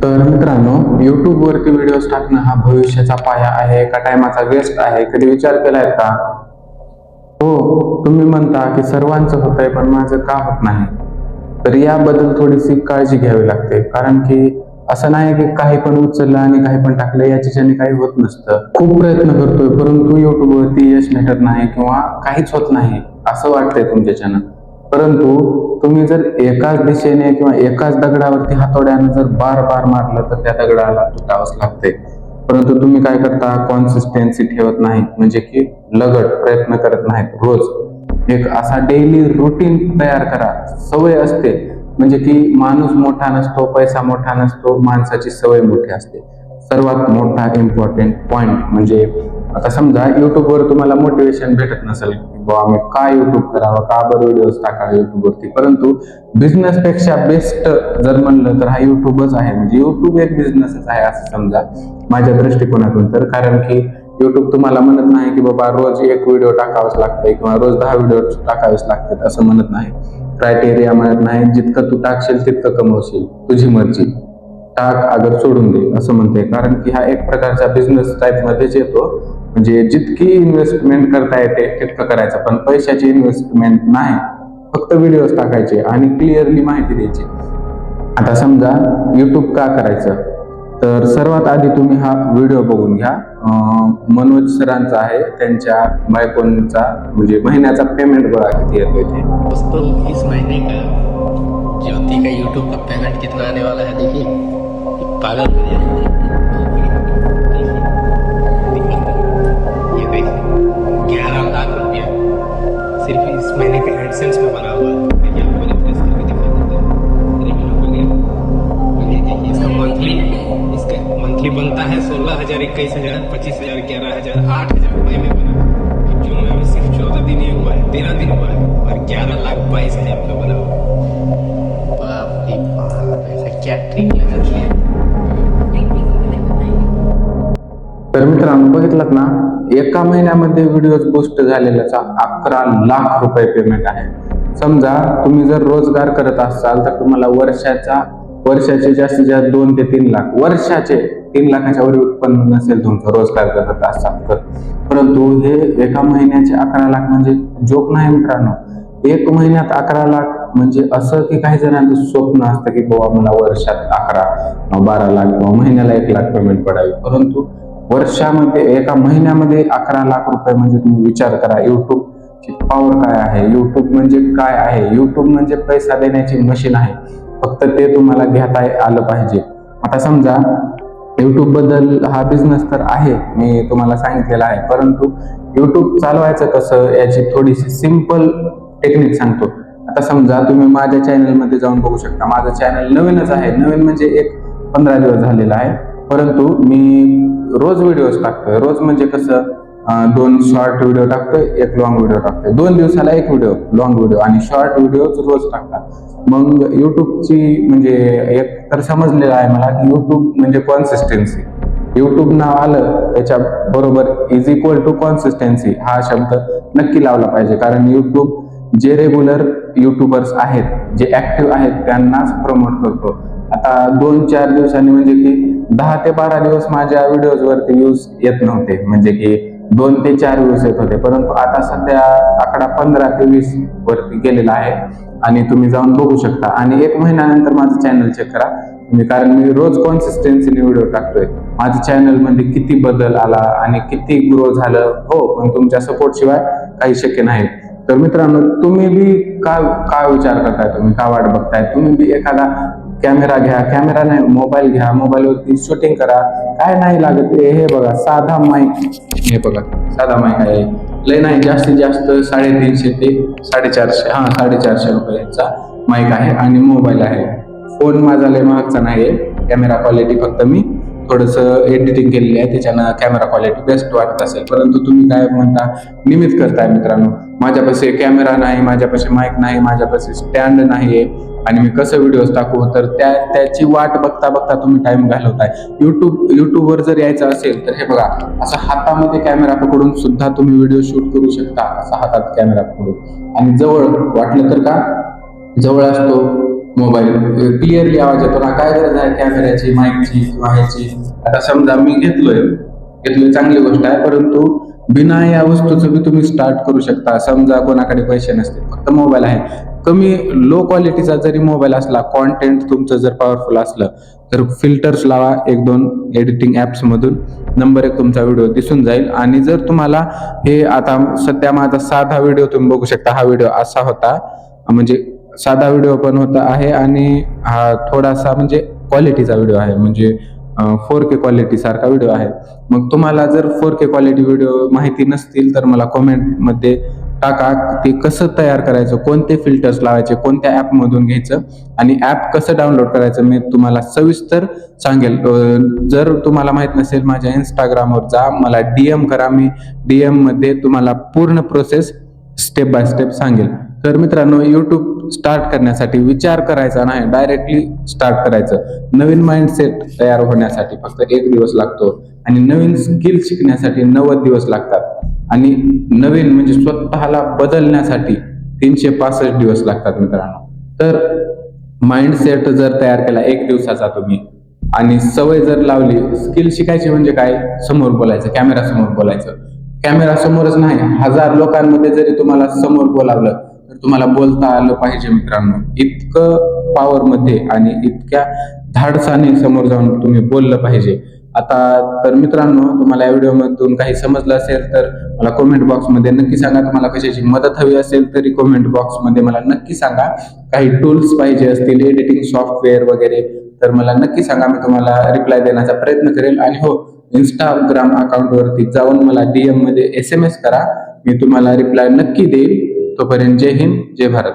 तर मित्रांनो, YouTube वरती व्हिडिओज टाकणं हा भविष्याचा पाया आहे का टायमाचा वेस्ट आहे, कधी विचार केलाय का? हो, तुम्ही म्हणता की सर्वांचं होतंय पण माझं का होत नाही. तर याबद्दल थोडीशी काळजी घ्यावी लागते, कारण की असं नाही की काही पण उचललं आणि काही पण टाकलं याच्याने काही होत नसतं. खूप प्रयत्न करतोय परंतु YouTube वरती यश भेटत नाही किंवा काहीच होत नाही असं वाटतंय तुमच्याच्यानं. परंतु तुम्ही जर एकाच दिशेने किंवा एकाच दगडावरती हातोड्यानं जर बार बार मारलं तर त्या दगडाला तुटावंच लागते. परंतु तुम्ही काय करता, कॉन्सिस्टन्सी ठेवत नाही, म्हणजे की लगड प्रयत्न करत नाहीत. रोज एक असा डेली रुटीन तयार करा. सवय असते, म्हणजे की माणूस मोठा नसतो, पैसा मोठा नसतो, माणसाची सवय मोठी असते. सर्वात मोठा इम्पॉर्टंट पॉइंट म्हणजे आता समजा युट्यूबवर तुम्हाला मोटिवेशन भेटत नसेल बाबा मी काय युट्यूब करावं, का बरं व्हिडिओज टाकावे युट्यूबवरती, परंतु बिझनेस पेक्षा बेस्ट जर म्हणलं तर हा युट्यूबच आहे. म्हणजे युट्यूब एक बिझनेसच आहे असं समजा माझ्या दृष्टिकोनातून. तर कारण की युट्यूब तुम्हाला म्हणत नाही की बाबा रोज एक व्हिडिओ टाकावाच लागतंय किंवा रोज 10 व्हिडिओ टाकावेच लागतात असं म्हणत नाही. क्रायटेरिया म्हणत नाही, जितकं तू टाकशील तितकं कमवशील, तुझी मर्जी, टाक अगर सोडून दे असं म्हणते. कारण की हा एक प्रकारचा बिझनेस टाईप मध्येच येतो. म्हणजे जितकी इन्व्हेस्टमेंट करता येते तितकं करायचं, पण पैशाची इन्व्हेस्टमेंट नाही, फक्त व्हिडिओज टाकायचे आणि क्लिअरली माहिती द्यायची. आता समजा युट्यूब का करायचं, तर सर्वात आधी तुम्ही हा व्हिडिओ बघून घ्या. मनोज सरांचा आहे, त्यांच्या बायकोंचा म्हणजे महिन्याचा पेमेंट बघा किती येतोय ते. दोस्तों इस महीने का ज्योति का यूट्यूब का पेमेंट कितना आने वाला है देखिए, पागल हो गया। ये देखिए 11 लाख रुपया सिर्फ इस महीने के एडसेंस में बना हुआ है। देखिए आपको रिफ्रेश करके दिखा देते हैं। ये देखिए इसका मंथली बनता है 16,000, 21,000, 25,000, 11,000, 8,000 रुपये में बना। जून में अभी सिर्फ 14 दिन ही हुआ है, 13 दिन हुआ है और 11,22,000 का बना हुआ। बाप रे बाप, ऐसा क्या ट्रिक लगाती है। तर मित्रांनो बघितलं ना, एका महिन्यामध्ये व्हिडिओज पोस्ट झालेल्याचा 11 लाख रुपये पेमेंट आहे. समजा तुम्ही जर रोजगार करत असाल तर तुम्हाला वर्षाचे जास्तीत जास्त 2 ते 3 लाख, वर्षाचे 3 लाखाच्या वर उत्पन्न नसेल तुमचं रोजगार करत असाल तर. परंतु हे एका महिन्याचे 11 लाख म्हणजे जोक नाही मित्रांनो. एक महिन्यात 11 लाख म्हणजे असं की काही जणांचं स्वप्न असतं की बाबा मला वर्षात 11, 12 लाख किंवा महिन्याला 1 लाख पेमेंट पडावी, परंतु वर्षामध्ये एका महिन्यामध्ये 11 लाख रुपये म्हणजे तुम्ही विचार करा युट्यूबची पॉवर काय आहे. युट्यूब म्हणजे काय आहे, युट्यूब म्हणजे पैसा देण्याची मशीन आहे, फक्त ते तुम्हाला घेता आलं पाहिजे. आता समजा युट्यूब बद्दल हा बिझनेस तर आहे, मी तुम्हाला सांगितलेला आहे, परंतु युट्यूब चालवायचं कसं याची थोडीशी सिंपल टेक्निक सांगतो. आता समजा तुम्ही माझ्या चॅनलमध्ये जाऊन बघू शकता. माझं चॅनल नवीनच आहे, नवीन म्हणजे एक 15 दिवस झालेला आहे, परंतु मी रोज व्हिडिओज टाकतोय. रोज म्हणजे कसं 2 शॉर्ट व्हिडिओ टाकतोय, 1 लॉंग व्हिडिओ टाकतोय, 2 दिवसाला 1 व्हिडिओ लॉंग व्हिडिओ आणि शॉर्ट व्हिडिओ रोज टाकतात. मग युट्यूबची म्हणजे एक तर समजलेलं आहे मला की युट्यूब म्हणजे कॉन्सिस्टन्सी. युट्यूब नाव आलं त्याच्या बरोबर इज इक्वल टू कॉन्सिस्टन्सी हा शब्द नक्की लावला पाहिजे, कारण युट्यूब जे रेग्युलर युट्यूबर्स आहेत, जे ऍक्टिव्ह आहेत त्यांनाच प्रमोट करतो. आता 2-4 दिवसांनी म्हणजे की 10 ते 12 दिवस माझ्या व्हिडिओज वरती व्ह्यूज येत नव्हते, म्हणजे की 2 ते 4 व्ह्यूज येत होते, परंतु आता सध्या आकडा 15 ते 20 वरती गेलेला आहे आणि तुम्ही जाऊन बघू शकता. आणि 1 महिन्यानंतर माझं चॅनल चेक करा तुम्ही, कारण मी रोज कॉन्सिस्टन्सीने व्हिडिओ टाकतोय. माझ्या चॅनल मध्ये किती बदल आला आणि किती ग्रो झालं, हो, पण तुमच्या सपोर्ट शिवाय काही शक्य नाही. तर मित्रांनो, तुम्ही बी काय विचार करताय, तुम्ही का वाट बघताय, तुम्ही बी एखादा कॅमेरा घ्या, कॅमेरा नाही मोबाईल घ्या, मोबाईलवरती शूटिंग करा, काय नाही लागत. हे बघा साधा माईक, हे बघा साधा माईक आहे, लय नाही, जास्तीत जास्त 350 ते 450 रुपयाचा माईक आहे आणि मोबाईल आहे. फोन माझा लय महागचा नाहीये, कॅमेरा क्वालिटी फक्त मी थोडंसं एडिटिंग केलेली आहे त्याच्यानं कॅमेरा क्वालिटी बेस्ट वाटत असेल, परंतु तुम्ही काय म्हणता निमित्त करताय मित्रांनो. माझ्यापाशी कॅमेरा नाही, माझ्यापाशी माईक नाही, माझ्यापाशी स्टँड नाहीये आणि मी कसं व्हिडिओज टाकू, तर त्याची वाट बघता बघता तुम्ही टाइम घालवताय. युट्यूबवर जर यायचं असेल तर हे बघा असं हातामध्ये कॅमेरा पकडून सुद्धा तुम्ही व्हिडिओ शूट करू शकता, असा हातात कॅमेरा पकडून. आणि जवळ वाटलं तर का जवळ असतो मोबाईल क्लिअरली आवाज येतो ना, काय गरज आहे कॅमेऱ्याची, माईकची किंवा ह्याची. आता समजा मी घेतलोय चांगली गोष्ट आहे, परंतु बिना या वस्तूचं बी तुम्ही स्टार्ट करू शकता. समजा कोणाकडे पैसे नसते, फक्त मोबाईल आहे, कमी लो क्वालिटीचा जरी मोबाईल असला, कॉन्टेंट तुमचं जर पॉवरफुल असलं तर फिल्टर्स लावा 1-2 एडिटिंग ॲप्स मधून, नंबर 1 तुमचा व्हिडिओ दिसून जाईल. आणि जर तुम्हाला हे आता सध्या माझा साधा व्हिडिओ तुम्ही बघू शकता, हा व्हिडिओ असा होता, म्हणजे साधा व्हिडिओ पण होता आहे आणि हा थोडासा म्हणजे क्वालिटीचा व्हिडिओ आहे, म्हणजे 4K क्वालिटी सारखा व्हिडिओ आहे. मग तुम्हाला जर 4K क्वालिटी व्हिडिओ माहिती नसतील तर मला कॉमेंटमध्ये टाका, ते कसं तयार करायचं, कोणते फिल्टर्स लावायचे, कोणत्या ॲपमधून घ्यायचं आणि ॲप कसं डाउनलोड करायचं मी तुम्हाला सविस्तर सांगेल. जर तुम्हाला माहीत नसेल माझ्या इंस्टाग्रामवर जा, मला DM करा, मी DM मध्ये तुम्हाला पूर्ण प्रोसेस स्टेप बाय स्टेप सांगेल. तर मित्रांनो, यूट्यूब स्टार्ट करण्यासाठी विचार करायचा नाही, डायरेक्टली स्टार्ट करायचं. नवीन माइंडसेट तयार होण्यासाठी फक्त 1 दिवस लागतो आणि नवीन स्किल शिकण्यासाठी 90 दिवस लागतात आणि नवीन म्हणजे स्वतःला बदलण्यासाठी 365 दिवस लागतात मित्रांनो. तर माइंडसेट जर तयार केला 1 दिवसाचा तुम्ही आणि सवय जर लावली, स्किल शिकायची म्हणजे काय, समोर बोलायचं, कॅमेरा समोर बोलायचं. कॅमेरा समोरच नाही, 1000 लोकांमध्ये जरी तुम्हाला समोर बोलावलं तर तुम्हाला बोलता आलं पाहिजे मित्रांनो. इतकं पॉवर मध्ये आणि इतक्या धाडसाने समोर जाऊन तुम्ही बोललं पाहिजे. आता तर मित्रांनो, तुम्हाला या व्हिडिओमधून काही समजलं असेल तर मला कमेंट बॉक्समध्ये नक्की सांगा. तुम्हाला कशाची मदत हवी असेल तरी कमेंट बॉक्समध्ये मला नक्की सांगा. काही टूल्स पाहिजे असतील, एडिटिंग सॉफ्टवेअर वगैरे, तर मला नक्की सांगा, मी तुम्हाला रिप्लाय देण्याचा प्रयत्न करेल. आणि हो, इंस्टाग्राम अकाउंटवरती जाऊन मला DM मध्ये SMS करा, मी तुम्हाला रिप्लाय नक्की देईल. तोपर्यंत जय हिंद, जय भारत.